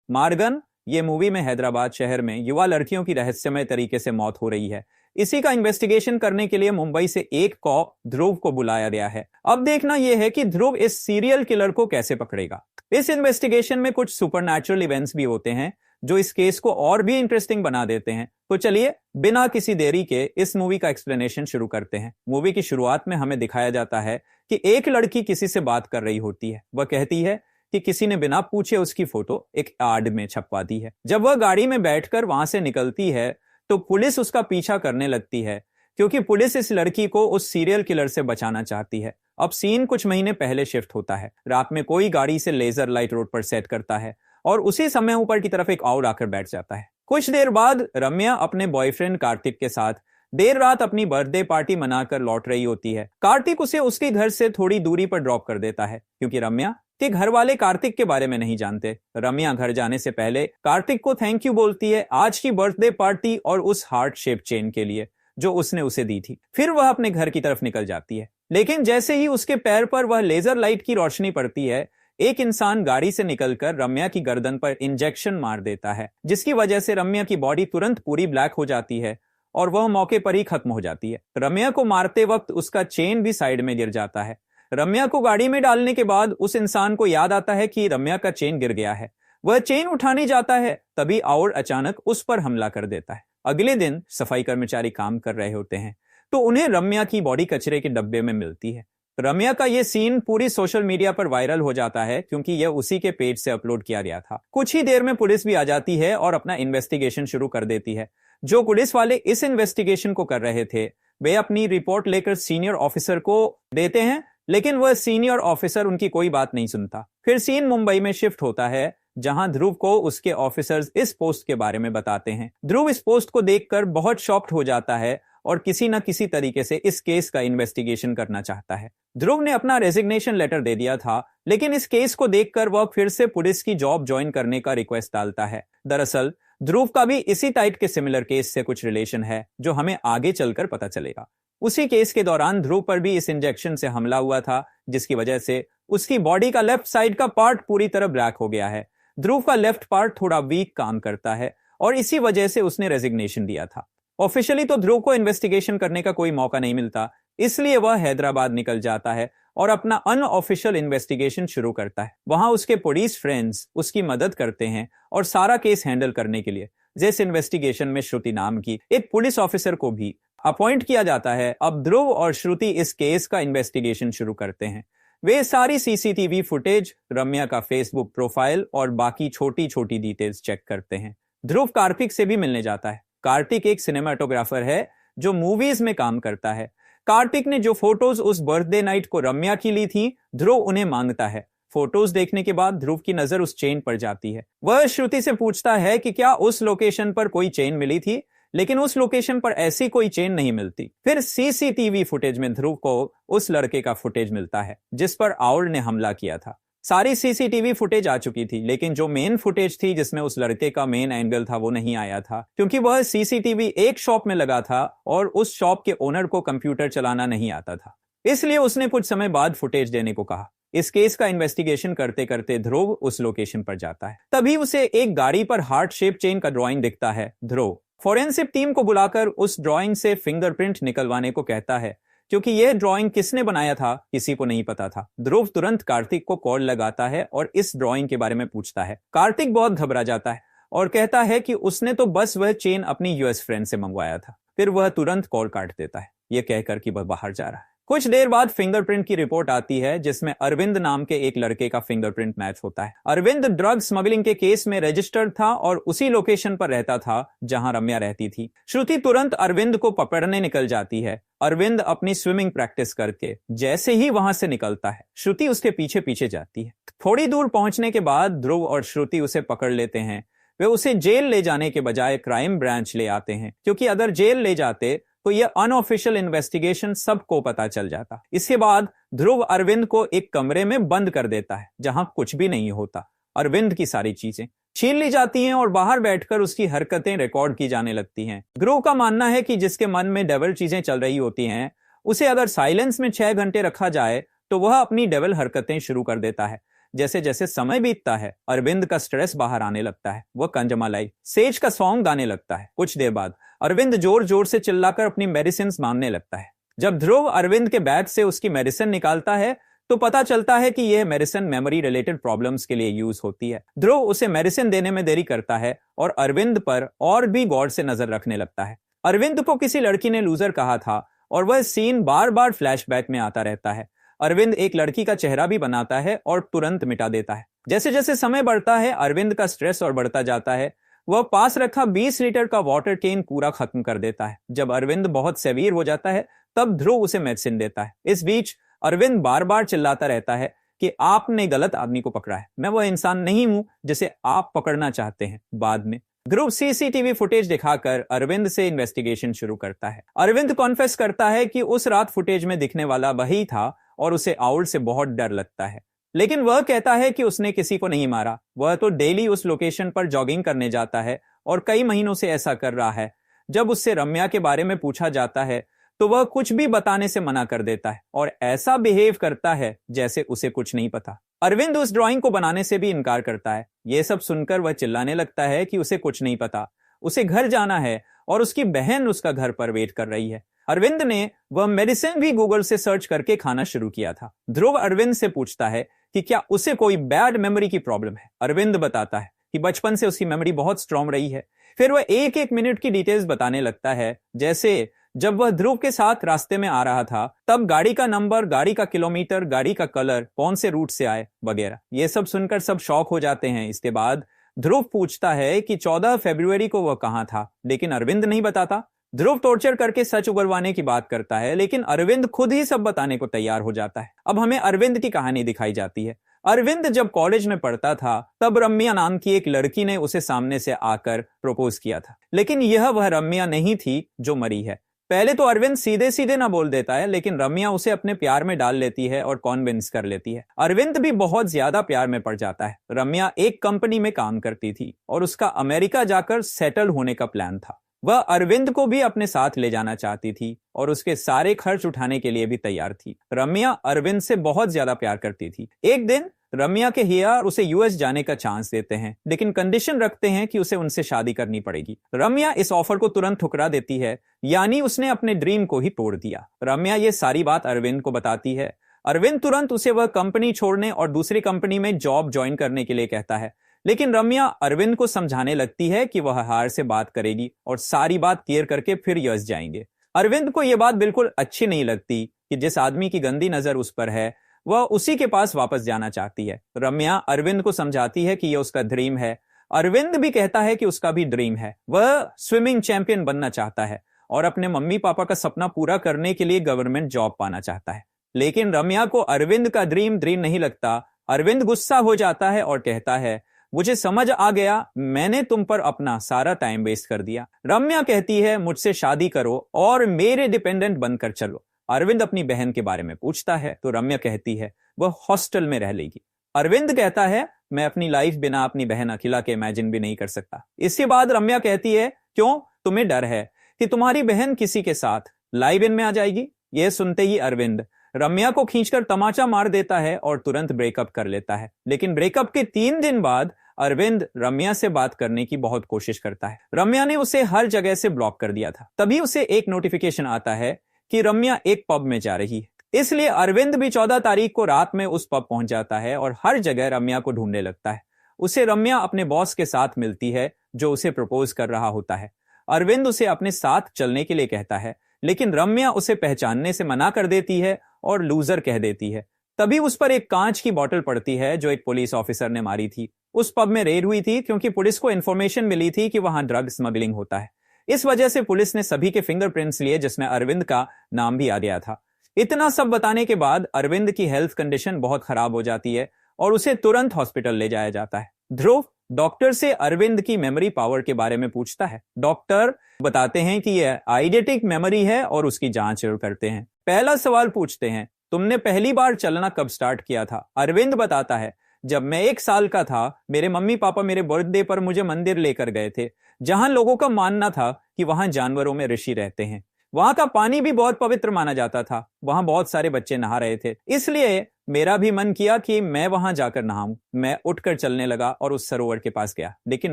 मारगन ये मूवी में हैदराबाद शहर में युवा लड़कियों की रहस्यमय तरीके से मौत हो रही है। इसी का इन्वेस्टिगेशन करने के लिए मुंबई से एक कॉप ध्रुव को बुलाया गया है। अब देखना यह है कि ध्रुव इस सीरियल किलर को कैसे पकड़ेगा। इस इन्वेस्टिगेशन में कुछ सुपरनैचुरल इवेंट्स भी होते हैं जो इस केस को और भी इंटरेस्टिंग बना देते हैं। तो चलिए बिना किसी देरी के इस मूवी का एक्सप्लेनेशन शुरू करते हैं। मूवी की शुरुआत में हमें दिखाया जाता है कि एक लड़की किसी से बात कर रही होती है। वह कहती है कि किसी ने बिना पूछे उसकी फोटो एक एड में छपवा दी है। जब वह गाड़ी में बैठकर वहां से निकलती है तो पुलिस उसका पीछा करने लगती है, क्योंकि पुलिस इस लड़की को उस सीरियल किलर से बचाना चाहती है। अब सीन कुछ महीने पहले शिफ्ट होता है। रात में कोई गाड़ी से लेजर लाइट रोड पर सेट करता है और उसी समय ऊपर की तरफ एक और आकर बैठ जाता है। कुछ देर बाद रम्या अपने बॉयफ्रेंड कार्तिक के साथ देर रात अपनी बर्थडे पार्टी मनाकर लौट रही होती है। कार्तिक उसे उसके घर से थोड़ी दूरी पर ड्रॉप कर देता है, क्योंकि रम्या के घर वाले कार्तिक के बारे में नहीं जानते। रम्या घर जाने से पहले कार्तिक को थैंक यू बोलती है आज की बर्थडे पार्टी और उस हार्ट शेप चेन के लिए जो उसने उसे दी थी। फिर वह अपने घर की तरफ निकल जाती है, लेकिन जैसे ही उसके पैर पर वह लेजर लाइट की रोशनी पड़ती है, एक इंसान गाड़ी से निकलकर रम्या की गर्दन पर इंजेक्शन मार देता है, जिसकी वजह से रम्या की बॉडी तुरंत पूरी ब्लैक हो जाती है और वह मौके पर ही खत्म हो जाती है। रम्या को मारते वक्त उसका चेन भी साइड में गिर जाता है। रम्या को गाड़ी में डालने के बाद उस इंसान को याद आता है कि रम्या का चेन गिर गया है। वह चेन उठाने जाता है, तभी और अचानक उस पर हमला कर देता है। अगले दिन सफाई कर्मचारी काम कर रहे होते हैं तो उन्हें रम्या की बॉडी कचरे के डब्बे में मिलती है। रम्या का यह सीन पूरी सोशल मीडिया पर वायरल हो जाता है, क्योंकि यह उसी के पेज से अपलोड किया गया था। कुछ ही देर में पुलिस भी आ जाती है और अपना इन्वेस्टिगेशन शुरू कर देती है। जो पुलिस वाले इस इन्वेस्टिगेशन को कर रहे थे वे अपनी रिपोर्ट लेकर सीनियर ऑफिसर को देते हैं, लेकिन वह सीनियर ऑफिसर उनकी कोई बात नहीं सुनता। फिर सीन मुंबई में शिफ्ट होता है, जहां ध्रुव को उसके ऑफिसर्स इस पोस्ट के बारे में बताते हैं। ध्रुव इस पोस्ट को देखकर बहुत शॉक्ड हो जाता है और किसी न किसी तरीके से इस केस का इन्वेस्टिगेशन करना चाहता है। ध्रुव ने अपना रेजिग्नेशन लेटर दे दिया था, लेकिन इस केस को देखकर वह फिर से पुलिस की जॉब ज्वाइन करने का रिक्वेस्ट डालता है। दरअसल ध्रुव का भी इसी टाइप के सिमिलर केस से कुछ रिलेशन है, जो हमें आगे चलकर पता चलेगा। उसी केस के दौरान ध्रुव पर भी इस इंजेक्शन से हमला हुआ था, जिसकी वजह से उसकी बॉडी का लेफ्ट साइड का पार्ट पूरी तरह ब्लैक हो गया है। ध्रुव का लेफ्ट पार्ट थोड़ा वीक काम करता है और इसी वजह से उसने रेजिग्नेशन दिया था। ऑफिशियली तो ध्रुव को इन्वेस्टिगेशन करने का कोई मौका नहीं मिलता, इसलिए वह हैदराबाद निकल जाता है और अपना अनऑफिशियल इन्वेस्टिगेशन शुरू करता है। वहां उसके पुलिस फ्रेंड्स उसकी मदद करते हैं और सारा केस हैंडल करने के लिए जिस इन्वेस्टिगेशन में श्रुति नाम की एक पुलिस ऑफिसर को भी अपॉइंट किया जाता है। अब ध्रुव और श्रुति इस केस का इन्वेस्टिगेशन शुरू करते हैं। वे सारी सीसीटीवी फुटेज, रम्या का फेसबुक प्रोफाइल और बाकी छोटी छोटी डिटेल्स चेक करते हैं। ध्रुव कार्तिक से भी मिलने जाता है। कार्तिक एक सिनेमाटोग्राफर है जो मूवीज में काम करता है। कार्तिक ने जो फोटोज उस बर्थडे नाइट को रम्या की ली थी, ध्रुव उन्हें मांगता है। फोटोज देखने के बाद ध्रुव की नजर उस चेन पर जाती है। वह श्रुति से पूछता है कि क्या उस लोकेशन पर कोई चेन मिली थी, लेकिन उस लोकेशन पर ऐसी कोई चेन नहीं मिलती। फिर सीसीटीवी फुटेज में ध्रुव को उस लड़के का फुटेज मिलता है जिस पर आउल ने हमला किया था। सारी सीसीटीवी फुटेज आ चुकी थी, लेकिन जो मेन फुटेज थी जिसमें उस लड़के का मेन एंगल था वो नहीं आया था, क्योंकि वह सीसीटीवी एक शॉप में लगा था और उस शॉप के ओनर को कंप्यूटर चलाना नहीं आता था। इसलिए उसने कुछ समय बाद फुटेज देने को कहा। इस केस का इन्वेस्टिगेशन करते करते ध्रुव उस लोकेशन पर जाता है। तभी उसे एक गाड़ी पर हार्ट शेप चेन का ड्राइंग दिखता है। ध्रुव फोरेंसिक टीम को बुलाकर उस ड्राइंग से फिंगरप्रिंट निकलवाने को कहता है, क्योंकि यह ड्राइंग किसने बनाया था किसी को नहीं पता था। ध्रुव तुरंत कार्तिक को कॉल लगाता है और इस ड्राइंग के बारे में पूछता है। कार्तिक बहुत घबरा जाता है और कहता है कि उसने तो बस वह चेन अपनी यूएस फ्रेंड से मंगवाया था। फिर वह तुरंत कॉल काट देता है, यह कहकर कि वह बाहर जा रहा है। कुछ देर बाद फिंगरप्रिंट की रिपोर्ट आती है, जिसमें अरविंद नाम के एक लड़के का फिंगरप्रिंट मैच होता है। अरविंद ड्रग स्मगलिंग के केस में रजिस्टर्ड था और उसी लोकेशन पर रहता था जहां रम्या रहती थी। श्रुति तुरंत अरविंद को पकड़ने निकल जाती है। अरविंद अपनी स्विमिंग प्रैक्टिस करके जैसे ही वहां से निकलता है, श्रुति उसके पीछे पीछे जाती है। थोड़ी दूर पहुंचने के बाद ध्रुव और श्रुति उसे पकड़ लेते हैं। वे उसे जेल ले जाने के बजाय क्राइम ब्रांच ले आते हैं, क्योंकि अगर जेल ले जाते तो यह अनऑफिशियल इन्वेस्टिगेशन सबको पता चल जाता। इसके बाद ध्रुव अरविंद को एक कमरे में बंद कर देता है जहां कुछ भी नहीं होता। अरविंद की सारी चीजें छीन ली जाती हैं और बाहर बैठकर उसकी हरकतें रिकॉर्ड की जाने लगती हैं। ध्रुव का मानना है कि जिसके मन में डेविल चीजें चल रही होती हैं, उसे अगर साइलेंस में 6 घंटे रखा जाए तो वह अपनी डेविल हरकतें शुरू कर देता है। जैसे जैसे समय बीतता है अरविंद का स्ट्रेस बाहर आने लगता है। वह कंजमालाई सेज का सॉन्ग गाने लगता है। कुछ देर बाद अरविंद जोर जोर से चिल्लाकर अपनी मेडिसिन मांगने लगता है। जब ध्रुव अरविंद के बैग से उसकी मेडिसिन निकालता है तो पता चलता है कि यह मेडिसिन मेमोरी रिलेटेड प्रॉब्लम्स के लिए यूज होती है। ध्रुव उसे मेडिसिन देने में देरी करता है और अरविंद पर और भी गौर से नजर रखने लगता है। अरविंद को किसी लड़की ने लूजर कहा था और वह सीन बार बार फ्लैशबैक में आता रहता है। अरविंद एक लड़की का चेहरा भी बनाता है और तुरंत मिटा देता है। जैसे जैसे समय बढ़ता है अरविंद का स्ट्रेस और बढ़ता जाता है। वह पास रखा 20 लीटर का वाटर कैन पूरा खत्म कर देता है। जब अरविंद बहुत सेवियर हो जाता है तब ध्रुव उसे मेडिसिन देता है। इस बीच अरविंद बार बार चिल्लाता रहता है कि आपने गलत आदमी को पकड़ा है, मैं वह इंसान नहीं हूं जिसे आप पकड़ना चाहते हैं। बाद में ध्रुव सीसीटीवी फुटेज दिखाकर अरविंद से इन्वेस्टिगेशन शुरू करता है। अरविंद कॉन्फेस करता है कि उस रात फुटेज में दिखने वाला वही था और उसे आउल से बहुत डर लगता है, लेकिन वह कहता है कि उसने किसी को नहीं मारा। वह तो डेली उस लोकेशन पर जॉगिंग करने जाता है और कई महीनों से ऐसा कर रहा है। जब उससे रम्या के बारे में पूछा जाता है तो वह कुछ भी बताने से मना कर देता है और ऐसा बिहेव करता है जैसे उसे कुछ नहीं पता। अरविंद उस ड्राइंग को बनाने से भी इनकार करता है। यह सब सुनकर वह चिल्लाने लगता है कि उसे कुछ नहीं पता, उसे घर जाना है और उसकी बहन उसका घर पर वेट कर रही है। अरविंद ने वह मेडिसिन भी गूगल से सर्च करके खाना शुरू किया था। ध्रुव अरविंद से पूछता है कि क्या उसे कोई बैड मेमोरी की प्रॉब्लम है। अरविंद बताता है कि बचपन से उसकी मेमोरी बहुत स्ट्रांग रही है। फिर वह एक एक मिनट की डिटेल्स बताने लगता है, जैसे जब वह ध्रुव के साथ रास्ते में आ रहा था तब गाड़ी का नंबर, गाड़ी का किलोमीटर, गाड़ी का कलर, कौन से रूट से आए वगैरह। ये सब सुनकर सब शॉक हो जाते हैं। इसके बाद ध्रुव पूछता है कि 14 फरवरी को वह कहां था, लेकिन अरविंद नहीं बताता। ध्रुव टॉर्चर करके सच उगलवाने की बात करता है, लेकिन अरविंद खुद ही सब बताने को तैयार हो जाता है। अब हमें अरविंद की कहानी दिखाई जाती है। अरविंद जब कॉलेज में पढ़ता था तब रम्या नाम की एक लड़की ने उसे सामने से आकर प्रपोज किया था, लेकिन यह वह रम्या नहीं थी जो मरी है। पहले तो अरविंद सीधे सीधे ना बोल देता है, लेकिन रम्या उसे अपने प्यार में डाल लेती है और कॉन्विंस कर लेती है। अरविंद भी बहुत ज्यादा प्यार में पड़ जाता है। रम्या एक कंपनी में काम करती थी और उसका अमेरिका जाकर सेटल होने का प्लान था। वह अरविंद को भी अपने साथ ले जाना चाहती थी और उसके सारे खर्च उठाने के लिए भी तैयार थी। रम्या अरविंद से बहुत ज्यादा प्यार करती थी। एक दिन रम्या के हिया उसे यूएस जाने का चांस देते हैं, लेकिन कंडीशन रखते हैं कि उसे उनसे शादी करनी पड़ेगी। रम्या इस ऑफर को तुरंत ठुकरा देती है, यानी उसने अपने ड्रीम को ही तोड़ दिया। रम्या ये सारी बात अरविंद को बताती है। अरविंद तुरंत उसे वह कंपनी छोड़ने और दूसरी कंपनी में जॉब ज्वाइन करने के लिए कहता है, लेकिन रम्या अरविंद को समझाने लगती है कि वह हार से बात करेगी और सारी बात क्लियर करके फिर यूएस जाएंगे। अरविंद को यह बात बिल्कुल अच्छी नहीं लगती कि जिस आदमी की गंदी नजर उस पर है वह उसी के पास वापस जाना चाहती है। रम्या अरविंद को समझाती है कि यह उसका ड्रीम है। अरविंद भी कहता है कि उसका भी ड्रीम है, वह स्विमिंग चैंपियन बनना चाहता है और अपने मम्मी पापा का सपना पूरा करने के लिए गवर्नमेंट जॉब पाना चाहता है। लेकिन रम्या को अरविंद का ड्रीम नहीं लगता। अरविंद गुस्सा हो जाता है और कहता है, मुझे समझ आ गया, मैंने तुम पर अपना सारा टाइम वेस्ट कर दिया। रम्या कहती है, मुझसे शादी करो और मेरे डिपेंडेंट बनकर चलो। अरविंद अपनी बहन के बारे में पूछता है तो रम्या कहती है वह हॉस्टल में रह लेगी। अरविंद कहता है, मैं अपनी लाइफ बिना अपनी बहन अखिला के इमेजिन भी नहीं कर सकता। इसके बाद रम्या कहती है, क्यों, तुम्हें डर है कि तुम्हारी बहन किसी के साथ लाइव इन में आ जाएगी? यह सुनते ही अरविंद रम्या को खींचकर तमाचा मार देता है और तुरंत ब्रेकअप कर लेता है। लेकिन ब्रेकअप के 3 दिन बाद अरविंद रम्या से बात करने की बहुत कोशिश करता है। रम्या ने उसे हर जगह से ब्लॉक कर दिया था। तभी उसे एक नोटिफिकेशन आता है कि रम्या एक पब में जा रही है। इसलिए अरविंद भी 14 तारीख को रात में उस पब पहुंच जाता है और हर जगह रम्या को ढूंढने लगता है। उसे रम्या अपने बॉस के साथ मिलती है जो उसे प्रपोज कर रहा होता है। अरविंद उसे अपने साथ चलने के लिए कहता है, लेकिन रम्या उसे पहचानने से मना कर देती है और लूजर कह देती है। तभी उस पर एक कांच की बोतल पड़ती है जो एक पुलिस ऑफिसर ने मारी थी। उस पब में रेड हुई थी क्योंकि पुलिस को इन्फॉर्मेशन मिली थी कि वहां ड्रग स्मगलिंग होता है। इस वजह से पुलिस ने सभी के फिंगरप्रिंट्स लिए, जिसमें अरविंद का नाम भी आ गया था। इतना सब बताने के बाद अरविंद की हेल्थ कंडीशन बहुत खराब हो जाती है और उसे तुरंत हॉस्पिटल ले जाया जाता है। ध्रुव डॉक्टर से अरविंद की मेमोरी पावर के बारे में पूछता है। डॉक्टर बताते हैं कि यह आइडेटिक मेमोरी है और उसकी जांच करते हैं। पहला सवाल पूछते हैं, तुमने पहली बार चलना कब स्टार्ट किया था? अरविंद बताता है, जब मैं 1 साल का था, मेरे मम्मी पापा मेरे बर्थडे पर मुझे मंदिर लेकर गए थे, जहां लोगों का मानना था कि वहां जानवरों में ऋषि रहते हैं। वहां का पानी भी बहुत पवित्र माना जाता था। वहां बहुत सारे बच्चे नहा रहे थे, इसलिए मेरा भी मन किया कि मैं वहां जाकर नहाऊं। मैं उठकर चलने लगा और उस सरोवर के पास गया, लेकिन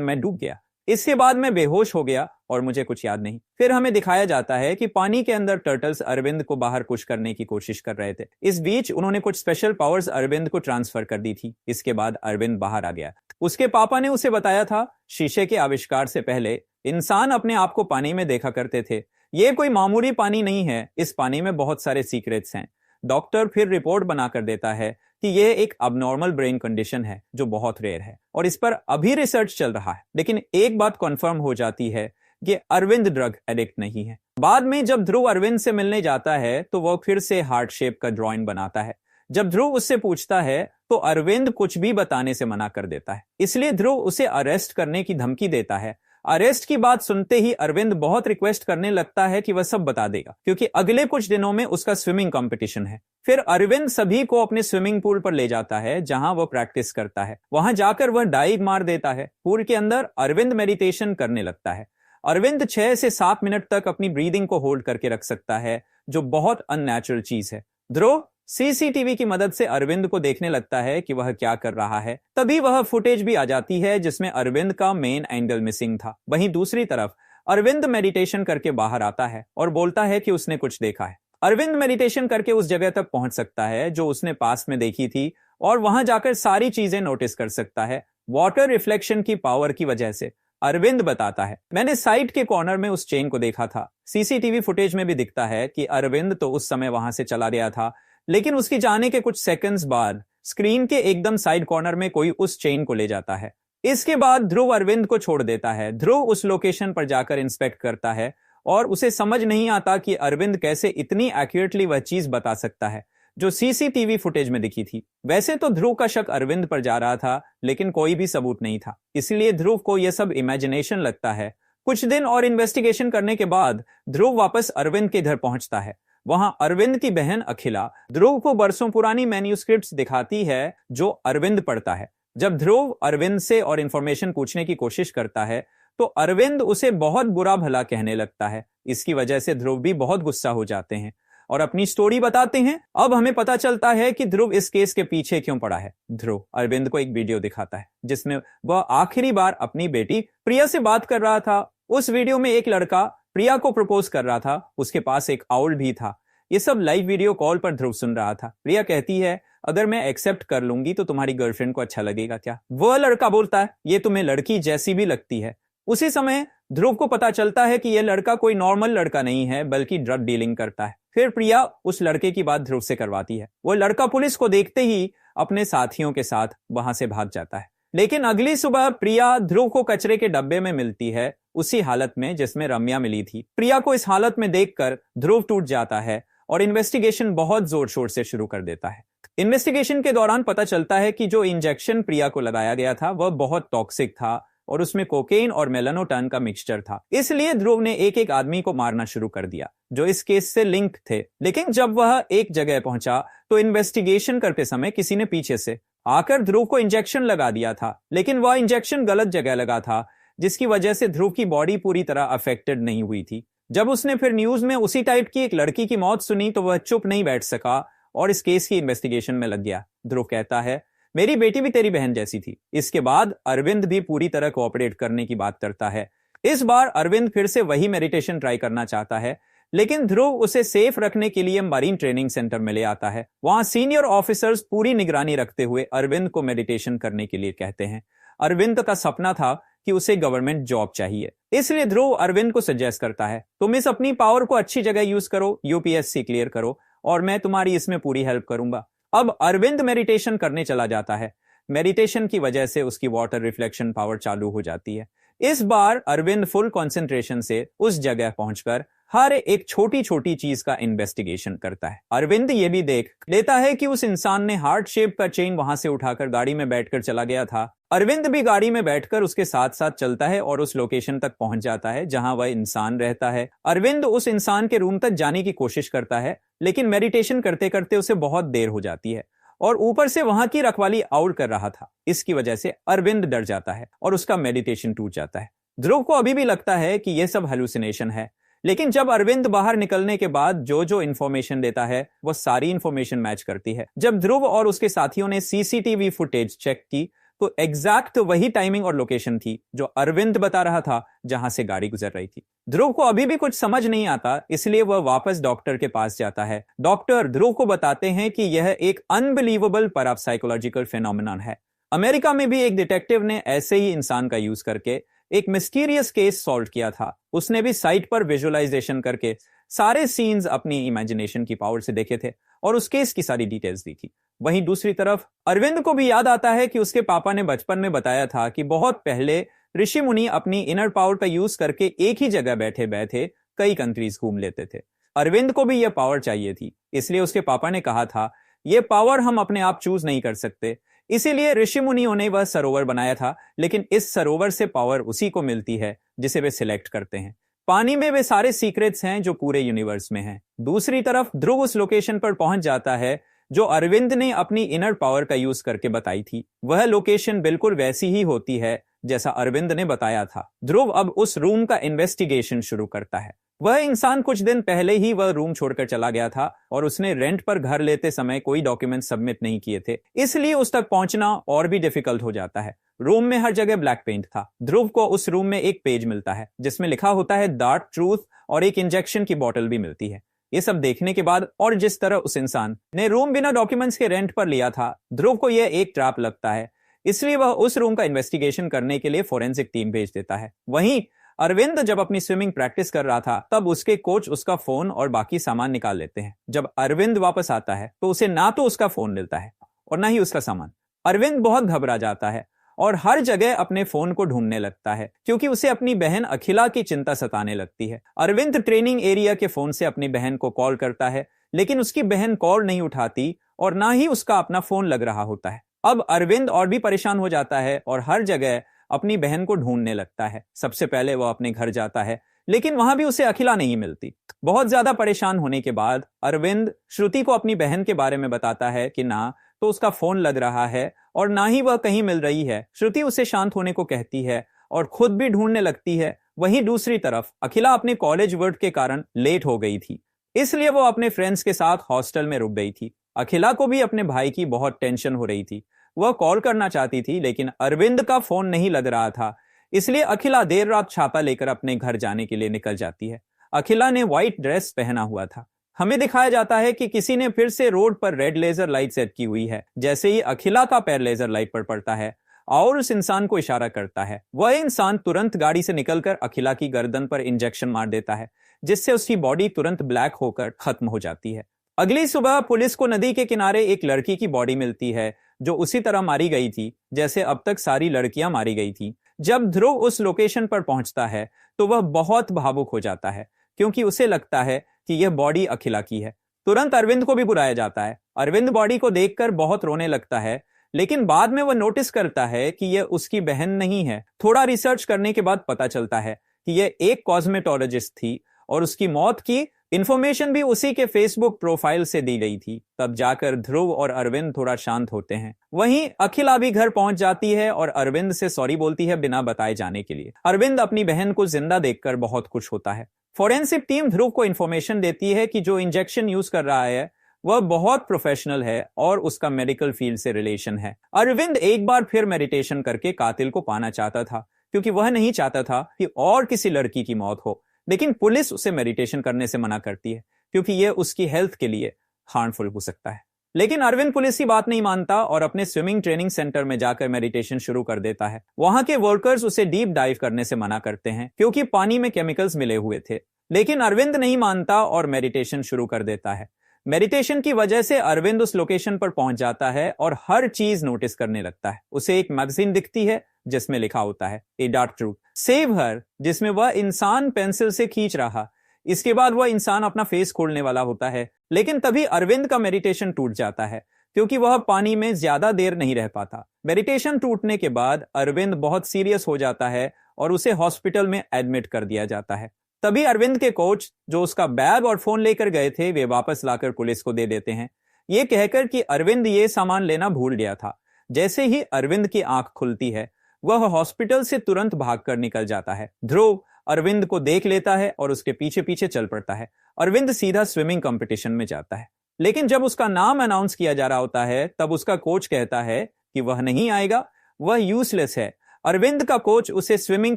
मैं डूब गया। इसके बाद मैं बेहोश हो गया और मुझे कुछ याद नहीं। फिर हमें दिखाया जाता है कि पानी के अंदर टर्टल्स अरविंद को बाहर पुश करने की कोशिश कर रहे थे। इस बीच उन्होंने कुछ स्पेशल पावर्स अरविंद को ट्रांसफर कर दी थी। इसके बाद अरविंद बाहर आ गया। उसके पापा ने उसे बताया था, शीशे के आविष्कार से पहले इंसान अपने आप को पानी में देखा करते थे। ये कोई मामूली पानी नहीं है, इस पानी में बहुत सारे सीक्रेट्स हैं। डॉक्टर फिर रिपोर्ट बनाकर देता है कि यह एक अबनॉर्मल ब्रेन कंडीशन है जो बहुत रेयर है और इस पर अभी रिसर्च चल रहा है। लेकिन एक बात कंफर्म हो जाती है कि अरविंद ड्रग एडिक्ट नहीं है। बाद में जब ध्रुव अरविंद से मिलने जाता है तो वह फिर से हार्ट शेप का ड्राइंग बनाता है। जब ध्रुव उससे पूछता है तो अरविंद कुछ भी बताने से मना कर देता है। इसलिए ध्रुव उसे अरेस्ट करने की धमकी देता है। अरेस्ट की बात सुनते ही अरविंद बहुत रिक्वेस्ट करने लगता है कि वह सब बता देगा, क्योंकि अगले कुछ दिनों में उसका स्विमिंग कंपटीशन है। फिर अरविंद सभी को अपने स्विमिंग पूल पर ले जाता है जहां वह प्रैक्टिस करता है। वहां जाकर वह डाइव मार देता है। पूल के अंदर अरविंद मेडिटेशन करने लगता है। अरविंद 6 से 7 मिनट तक अपनी ब्रीदिंग को होल्ड करके रख सकता है, जो बहुत अननेचुरल चीज है। ध्रुव सीसीटीवी की मदद से अरविंद को देखने लगता है कि वह क्या कर रहा है। तभी वह फुटेज भी आ जाती है जिसमें अरविंद का मेन एंगल मिसिंग था। वहीं दूसरी तरफ अरविंद मेडिटेशन करके बाहर आता है और बोलता है कि उसने कुछ देखा है। अरविंद मेडिटेशन करके उस जगह तक पहुंच सकता है जो उसने पास में देखी थी और वहां जाकर सारी चीजें नोटिस कर सकता है, वाटर रिफ्लेक्शन की पावर की वजह से। अरविंद बताता है, मैंने साइड के कॉर्नर में उस चेन को देखा था। सीसीटीवी फुटेज में भी दिखता है कि अरविंद तो उस समय वहां से चला गया था, लेकिन उसके जाने के कुछ सेकंड्स बाद स्क्रीन के एकदम साइड कॉर्नर में कोई उस चेन को ले जाता है। इसके बाद ध्रुव अरविंद को छोड़ देता है। ध्रुव उस लोकेशन पर जाकर इंस्पेक्ट करता है और उसे समझ नहीं आता कि अरविंद कैसे इतनी एक्यूरेटली वह चीज बता सकता है जो सीसीटीवी फुटेज में दिखी थी। वैसे तो ध्रुव का शक अरविंद पर जा रहा था, लेकिन कोई भी सबूत नहीं था, इसलिए ध्रुव को यह सब इमेजिनेशन लगता है। कुछ दिन और इन्वेस्टिगेशन करने के बाद ध्रुव वापस अरविंद के घर पहुंचता है। वहां अरविंद की बहन अखिला ध्रुव को बरसों पुरानी मैन्यूस्क्रिप्ट्स दिखाती है जो अरविंद पढ़ता है। जब ध्रुव अरविंद से और इंफॉर्मेशन पूछने की कोशिश करता है तो अरविंद उसे बहुत बुरा भला कहने लगता है। इसकी वजह से ध्रुव भी बहुत गुस्सा हो जाते हैं और अपनी स्टोरी बताते हैं। अब हमें पता चलता है कि ध्रुव इस केस के पीछे क्यों पड़ा है। ध्रुव अरविंद को एक वीडियो दिखाता है जिसमें वह आखिरी बार अपनी बेटी प्रिया से बात कर रहा था। उस वीडियो में एक लड़का प्रिया को प्रपोज कर रहा था, उसके पास एक आउल भी था। ये सब लाइव वीडियो कॉल पर ध्रुव सुन रहा था। प्रिया कहती है, अगर मैं एक्सेप्ट कर लूंगी तो तुम्हारी गर्लफ्रेंड को अच्छा लगेगा क्या? वह लड़का बोलता है, ये तुम्हें लड़की जैसी भी लगती है। उसी समय ध्रुव को पता चलता है कि यह लड़का कोई नॉर्मल लड़का नहीं है, बल्कि ड्रग डीलिंग करता है। फिर प्रिया उस लड़के की बात ध्रुव से करवाती है। वह लड़का पुलिस को देखते ही अपने साथियों के साथ वहां से भाग जाता है। लेकिन अगली सुबह प्रिया ध्रुव को कचरे के डब्बे में मिलती है, उसी हालत में जिसमें रम्या मिली थी। प्रिया को इस हालत में देखकर ध्रुव टूट जाता है और इन्वेस्टिगेशन बहुत जोर शोर से शुरू कर देता है। इन्वेस्टिगेशन के दौरान पता चलता है कि जो इंजेक्शन प्रिया को लगाया गया था वह बहुत टॉक्सिक था और उसमें कोकेन और मेलानोटन का मिक्सचर था। इसलिए ध्रुव ने एक एक आदमी को मारना शुरू कर दिया जो इस केस से लिंक थे। लेकिन जब वह एक जगह पहुंचा तो इन्वेस्टिगेशन करते समय किसी ने पीछे से आकर ध्रुव को इंजेक्शन लगा दिया था, लेकिन वह इंजेक्शन गलत जगह लगा था, जिसकी वजह से ध्रुव की बॉडी पूरी तरह अफेक्टेड नहीं हुई थी। जब उसने फिर न्यूज में उसी टाइप की एक लड़की की मौत सुनी तो वह चुप नहीं बैठ सका और इस केस की इन्वेस्टिगेशन में लग गया। ध्रुव कहता है, मेरी बेटी भी तेरी बहन जैसी थी। इसके बाद अरविंद भी पूरी तरह कोऑपरेट करने की बात करता है। इस बार अरविंद फिर से वही मेडिटेशन ट्राई करना चाहता है, लेकिन ध्रुव उसे सेफ रखने के लिए मरीन ट्रेनिंग सेंटर में ले आता है। वहां सीनियर ऑफिसर्स पूरी निगरानी रखते हुए अरविंद को मेडिटेशन करने के लिए कहते हैं। अरविंद का सपना था कि उसे गवर्नमेंट जॉब चाहिए, इसलिए ध्रुव अरविंद को सजेस्ट करता है, तुम इस अपनी पावर को अच्छी जगह यूज करो, यूपीएससी क्लियर करो और मैं तुम्हारी इसमें पूरी हेल्प करूंगा। अब अरविंद मेडिटेशन करने चला जाता है। मेडिटेशन की वजह से उसकी वाटर रिफ्लेक्शन पावर चालू हो जाती है। इस बार अरविंद फुल कंसंट्रेशन से उस जगह पहुंचकर हर एक छोटी छोटी चीज का इन्वेस्टिगेशन करता है। अरविंद ये भी देख लेता है कि उस इंसान ने हार्ट शेप का चेन वहां से उठाकर गाड़ी में बैठकर चला गया था। अरविंद भी गाड़ी में बैठकर उसके साथ साथ चलता है और उस लोकेशन तक पहुंच जाता है जहां वह इंसान रहता है। अरविंद उस इंसान के रूम तक जाने की कोशिश करता है, लेकिन मेडिटेशन करते करते उसे बहुत देर हो जाती है और ऊपर से वहां की रखवाली आउट कर रहा था। इसकी वजह से अरविंद डर जाता है और उसका मेडिटेशन टूट जाता है। ध्रुव को अभी भी लगता है कि यह सब हेलुसिनेशन है, लेकिन जब अरविंद बाहर निकलने के बाद जो जो इन्फॉर्मेशन देता है वो सारी इन्फॉर्मेशन मैच करती है। जब ध्रुव और उसके साथियों ने सीसीटीवी फुटेज चेक की तो एग्जैक्ट वही टाइमिंग और लोकेशन थी जो अरविंद बता रहा था जहां से गाड़ी गुजर रही थी। ध्रुव को अभी भी कुछ समझ नहीं आता, इसलिए वह वापस डॉक्टर के पास जाता है। डॉक्टर ध्रुव को बताते हैं कि यह एक अनबिलीवेबल पैरासाइकोलॉजिकल फिनोमिनन है। अमेरिका में भी एक डिटेक्टिव ने ऐसे ही इंसान का यूज करके एक मिस्टीरियस केस सॉल्व किया था। उसने भी साइट पर विजुअलाइजेशन करके सारे सीन्स अपनी इमेजिनेशन की पावर से देखे थे और उस केस की सारी डिटेल्स दी थी। वहीं दूसरी तरफ अरविंद को भी याद आता है कि उसके पापा ने बचपन में बताया था कि बहुत पहले ऋषि मुनि अपनी इनर पावर का यूज करके एक ही जगह बैठे बैठे कई कंट्रीज घूम लेते थे। अरविंद को भी यह पावर चाहिए थी, इसलिए उसके पापा ने कहा था यह पावर हम अपने आप चूज नहीं कर सकते, इसीलिए ऋषि मुनियों ने वह सरोवर बनाया था, लेकिन इस सरोवर से पावर उसी को मिलती है जिसे वे सिलेक्ट करते हैं। पानी में वे सारे सीक्रेट्स हैं जो पूरे यूनिवर्स में हैं। दूसरी तरफ ध्रुव उस लोकेशन पर पहुंच जाता है जो अरविंद ने अपनी इनर पावर का यूज करके बताई थी। वह लोकेशन बिल्कुल वैसी ही होती है जैसा अरविंद ने बताया था। ध्रुव अब उस रूम का इन्वेस्टिगेशन शुरू करता है। वह इंसान कुछ दिन पहले ही वह रूम छोड़कर चला गया था और उसने रेंट पर घर लेते समय कोई डॉक्यूमेंट सबमिट नहीं किए थे, इसलिए उस तक पहुंचना और भी डिफिकल्ट हो जाता है। रूम में हर जगह ब्लैक पेंट था। ध्रुव को उस रूम में एक पेज मिलता है जिसमें लिखा होता है डार्क ट्रूथ, और एक इंजेक्शन की बोतल भी मिलती है। ये सब देखने के बाद और जिस तरह उस इंसान ने रूम बिना डॉक्यूमेंट्स के रेंट पर लिया था, ध्रुव को यह एक ट्रैप लगता है, इसलिए वह उस रूम का इन्वेस्टिगेशन करने के लिए फोरेंसिक टीम भेज देता है। वहीं अरविंद जब अपनी स्विमिंग प्रैक्टिस कर रहा था तब उसके कोच उसका फोन और बाकी सामान निकाल लेते हैं। जब अरविंद वापस आता है तो उसे ना तो उसका फोन मिलता है और ना ही उसका सामान। अरविंद बहुत घबरा जाता है और हर जगह अपने फोन को ढूंढने लगता है क्योंकि उसे अपनी बहन अखिला की चिंता सताने लगती है। अरविंद ट्रेनिंग एरिया के फोन से अपनी बहन को कॉल करता है, लेकिन उसकी बहन कॉल नहीं उठाती और ना ही उसका अपना फोन लग रहा होता है। अब अरविंद और भी परेशान हो जाता है और हर जगह अपनी बहन को ढूंढने लगता है। सबसे पहले वो अपने घर जाता है, लेकिन वहां भी उसे अखिला नहीं मिलती। बहुत ज्यादा परेशान होने के बाद अरविंद श्रुति को अपनी बहन के बारे में बताता है कि ना तो उसका फोन लग रहा है और ना ही वह कहीं मिल रही है। श्रुति उसे शांत होने को कहती है और खुद भी ढूंढने लगती है। वहीं दूसरी तरफ अखिला अपने कॉलेज वर्क के कारण लेट हो गई थी, इसलिए वो अपने फ्रेंड्स के साथ हॉस्टल में रुक गई थी। अखिला को भी अपने भाई की बहुत टेंशन हो रही थी। वह कॉल करना चाहती थी, लेकिन अरविंद का फोन नहीं लग रहा था, इसलिए अखिला देर रात छाता लेकर अपने घर जाने के लिए निकल जाती है। अखिला ने व्हाइट ड्रेस पहना हुआ था। हमें दिखाया जाता है कि किसी ने फिर से रोड पर रेड लेजर लाइट सेट की हुई है। जैसे ही अखिला का पैर लेजर लाइट पर पड़ता है और उस इंसान को इशारा करता है, वह इंसान तुरंत गाड़ी से निकलकर अखिला की गर्दन पर इंजेक्शन मार देता है, जिससे उसकी बॉडी तुरंत ब्लैक होकर खत्म हो जाती है। अगली सुबह पुलिस को नदी के किनारे एक लड़की की बॉडी मिलती है जो उसी तरह मारी गई थी जैसे अब तक सारी लड़कियां मारी गई थी। जब ध्रुव उस लोकेशन पर पहुंचता है तो वह बहुत भावुक हो जाता है क्योंकि उसे लगता है कि यह बॉडी अखिला की है। तुरंत अरविंद को भी बुलाया जाता है। अरविंद बॉडी को देखकर बहुत रोने लगता है, लेकिन बाद में वह नोटिस करता है कि यह उसकी बहन नहीं है। थोड़ा रिसर्च करने के बाद पता चलता है कि यह एक कॉस्मेटोलॉजिस्ट थी और उसकी मौत की इंफॉर्मेशन भी उसी के फेसबुक प्रोफाइल से दी गई थी। तब जाकर ध्रुव और अरविंद थोड़ा शांत होते हैं। वहीं अखिला भी घर पहुंच जाती है और अरविंद से सॉरी बोलती है बिना बताए जाने के लिए। अरविंद अपनी बहन को जिंदा देखकर बहुत खुश होता है। फोरेंसिक टीम ध्रुव को इंफॉर्मेशन देती है कि जो इंजेक्शन यूज कर रहा है वह बहुत प्रोफेशनल है और उसका मेडिकल फील्ड से रिलेशन है। अरविंद एक बार फिर मेडिटेशन करके कातिल को पाना चाहता था क्योंकि वह नहीं चाहता था कि और किसी लड़की की मौत हो, लेकिन पुलिस उसे मेडिटेशन करने से मना करती है क्योंकि यह उसकी हेल्थ के लिए हार्मफुल हो सकता है। लेकिन अरविंद पुलिस की बात नहीं मानता और अपने स्विमिंग ट्रेनिंग सेंटर में जाकर मेडिटेशन शुरू कर देता है। वहां के वर्कर्स उसे डीप डाइव करने से मना करते हैं क्योंकि पानी में केमिकल्स मिले हुए थे, लेकिन अरविंद नहीं मानता और मेडिटेशन शुरू कर देता है। मेडिटेशन की वजह से अरविंद उस लोकेशन पर पहुंच जाता है और हर चीज नोटिस करने लगता है। उसे एक मैगजीन दिखती है जिसमें लिखा होता है a dark truth, save her, जिसमें वह इंसान पेंसिल से खींच रहा। इसके बाद वह इंसान अपना फेस खोलने वाला होता है, लेकिन तभी अरविंद का मेडिटेशन टूट जाता है क्योंकि वह पानी में ज्यादा देर नहीं रह पाता। मेडिटेशन टूटने के बाद अरविंद बहुत सीरियस हो जाता है और उसे हॉस्पिटल में एडमिट कर दिया जाता है। तभी अरविंद के कोच जो उसका बैग और फोन लेकर गए थे वे वापस लाकर पुलिस को दे देते हैं, ये कहकर कि अरविंद ये सामान लेना भूल गया था। जैसे ही अरविंद की आंख खुलती है वह हॉस्पिटल से तुरंत भागकर निकल जाता है। ध्रुव अरविंद को देख लेता है और उसके पीछे पीछे चल पड़ता है। अरविंद सीधा स्विमिंग कंपटीशन में जाता है, लेकिन जब उसका नाम अनाउंस किया जा रहा होता है तब उसका कोच कहता है कि वह नहीं आएगा, वह यूजलेस है। अरविंद का कोच उसे स्विमिंग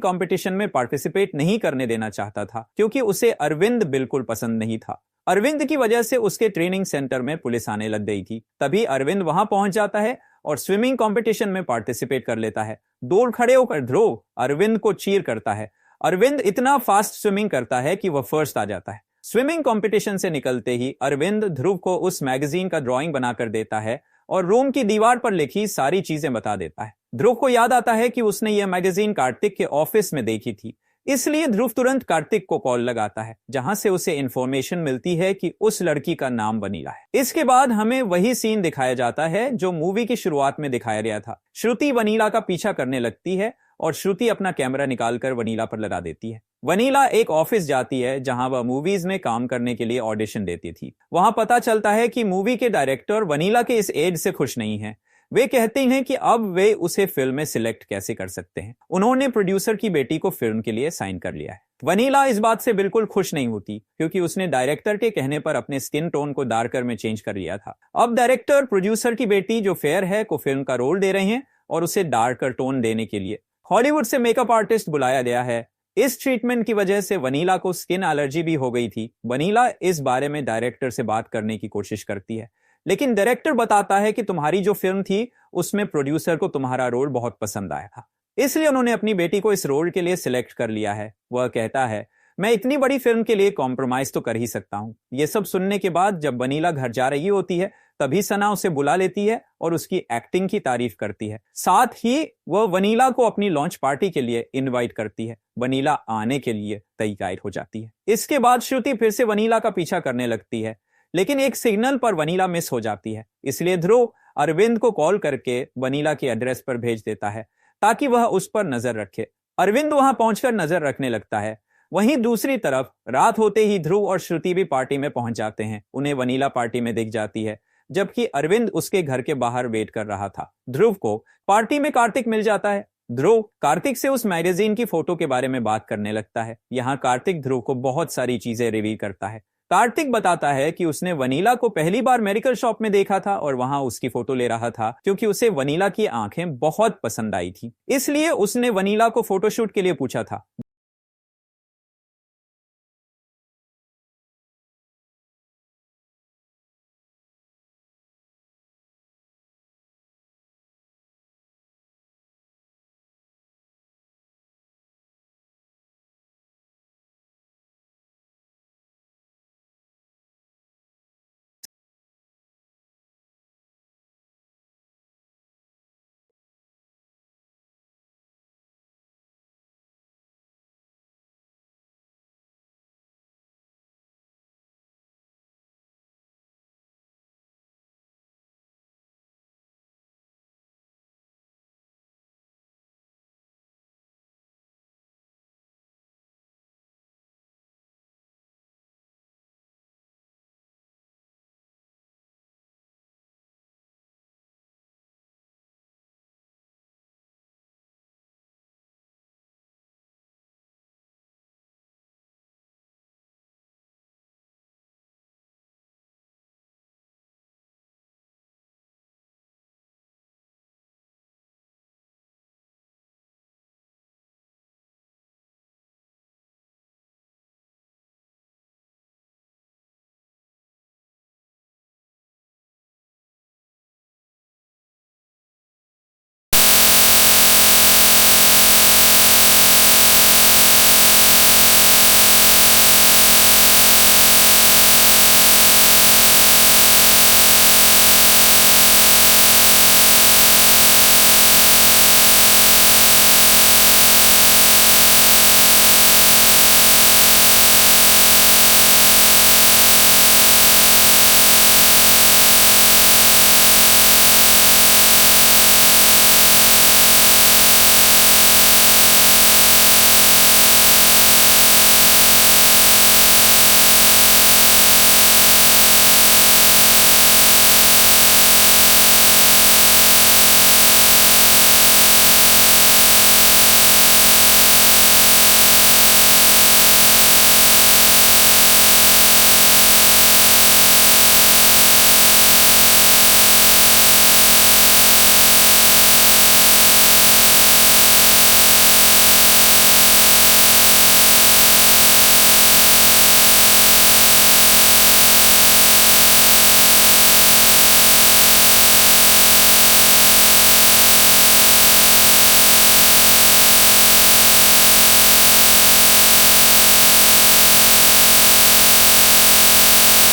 कंपटीशन में पार्टिसिपेट नहीं करने देना चाहता था क्योंकि उसे अरविंद बिल्कुल पसंद नहीं था। अरविंद की वजह से उसके ट्रेनिंग सेंटर में पुलिस आने लग गई थी। तभी अरविंद वहां पहुंच जाता है और स्विमिंग कंपटीशन में पार्टिसिपेट कर लेता है। दूर खड़े होकर ध्रुव अरविंद को चीयर करता है। अरविंद इतना फास्ट स्विमिंग करता है कि वह फर्स्ट आ जाता है। स्विमिंग कंपटीशन से निकलते ही अरविंद ध्रुव को उस मैगजीन का ड्राइंग बनाकर देता है और रूम की दीवार पर लिखी सारी चीजें बता देता है। ध्रुव को याद आता है कि उसने यह मैगजीन कार्तिक के ऑफिस में देखी थी, इसलिए ध्रुव तुरंत कार्तिक को कॉल लगाता है, जहां से उसे इंफॉर्मेशन मिलती है कि उस लड़की का नाम वनीला है। इसके बाद हमें वही सीन दिखाया जाता है जो मूवी की शुरुआत में दिखाया गया था। श्रुति वनीला का पीछा करने लगती है और श्रुति अपना कैमरा निकालकर वनीला पर लगा देती है। वनीला एक ऑफिस जाती है जहां वह मूवीज में काम करने के लिए ऑडिशन देती थी। वहां पता चलता है कि मूवी के डायरेक्टर वनीला के इस एज से खुश नहीं हैं। वे कहते हैं कि अब वे उसे फिल्म में सिलेक्ट कैसे कर सकते हैं। उन्होंने प्रोड्यूसर की बेटी को फिल्म के लिए साइन कर लिया है। वनीला इस बात से बिल्कुल खुश नहीं होती क्योंकि उसने डायरेक्टर के कहने पर अपने स्किन टोन को डार्कर में चेंज कर लिया था। अब डायरेक्टर प्रोड्यूसर की बेटी जो फेयर है को फिल्म का रोल दे रहे हैं और उसे डार्कर टोन देने के लिए हॉलीवुड से मेकअप आर्टिस्ट बुलाया गया है। इस ट्रीटमेंट की वजह से वनीला को स्किन एलर्जी भी हो गई थी। वनीला इस बारे में डायरेक्टर से बात करने की कोशिश करती है, लेकिन डायरेक्टर बताता है कि तुम्हारी जो फिल्म थी उसमें प्रोड्यूसर को तुम्हारा रोल बहुत पसंद आया था, इसलिए उन्होंने अपनी बेटी को इस रोल के लिए सिलेक्ट कर लिया है। वह कहता है, मैं इतनी बड़ी फिल्म के लिए कॉम्प्रोमाइज तो कर ही सकता हूं। यह सब सुनने के बाद जब वनीला घर जा रही होती है तभी सना उसे बुला लेती है और उसकी एक्टिंग की तारीफ करती है। साथ ही वह वनीला को अपनी लॉन्च पार्टी के लिए इनवाइट करती है। वनीला आने के लिए तैयार हो जाती है। इसके बाद श्रुति फिर से वनीला का पीछा करने लगती है, लेकिन एक सिग्नल पर वनीला मिस हो जाती है। इसलिए ध्रुव अरविंद को कॉल करके वनीला के एड्रेस पर भेज देता है ताकि वह उस पर नजर रखे। अरविंद वहां पहुंचकर नजर रखने लगता है। वहीं दूसरी तरफ रात होते ही ध्रुव और श्रुति भी पार्टी में पहुंच जाते हैं। उन्हें वनीला पार्टी में दिख जाती है, जबकि अरविंद उसके घर के बाहर वेट कर रहा था। ध्रुव को पार्टी में कार्तिक मिल जाता है। ध्रुव कार्तिक से उस मैगजीन की फोटो के बारे में बात करने लगता है। यहाँ कार्तिक ध्रुव को बहुत सारी चीजें रिवील करता है। कार्तिक बताता है कि उसने वनीला को पहली बार मेडिकल शॉप में देखा था और वहां उसकी फोटो ले रहा था क्योंकि उसे वनीला की आंखें बहुत पसंद आई थी, इसलिए उसने वनीला को फोटोशूट के लिए पूछा था।